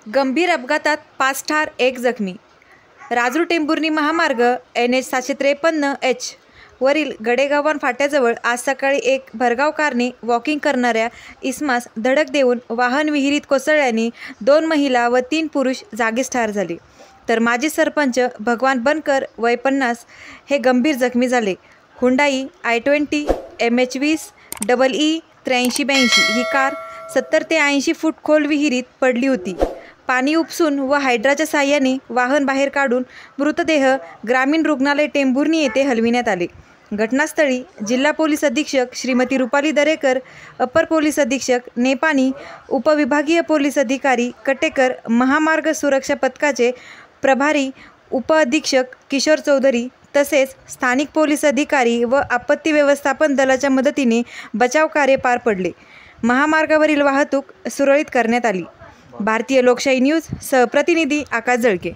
गंभीर अपघातात 5 ठार 1 जखमी. राजूर टेंभुर्णी महामार्ग NH 753H वरील गडेगावान फाट्याजवळ आज सकाळी एक भरधाव कारने वॉकिंग करणाऱ्या इसमास धडक देऊन वाहन विहिरीत कोसळल्याने 2 महिला व 3 पुरुष जागीच ठार झाले, तर माजी सरपंच भगवान बनकर वय 50 हे गंभीर जखमी झाले. हुंडाई i20 MH20 EE 8382 ही कार 70 ते 80 फूट खोल विहिरीत पडली होती. पाणी उपसून व हायड्राच्या साहाय्याने वाहन बाहेर काढून मृतदेह ग्रामीण रुग्णालय टेंभुर्णी येथे हलविण्यात आले. घटनास्थळी जिल्हा पोलीस अधीक्षक श्रीमती रुपाली दरेकर, अपर पोलीस अधीक्षक नेपानी, उपविभागीय पोलीस अधिकारी कटेकर, महामार्ग सुरक्षा पथकाचे प्रभारी उपअधीक्षक किशोर चौधरी तसेच स्थानिक पोलीस अधिकारी व आपत्ती व्यवस्थापन दलाच्या मदतीने बचाव कार्य पार पडले. महामार्गावरील वाहतूक सुरळीत करण्यात आली. भारतीय लोकशाही न्यूज सहप्रतिनिधी आकाश जळके.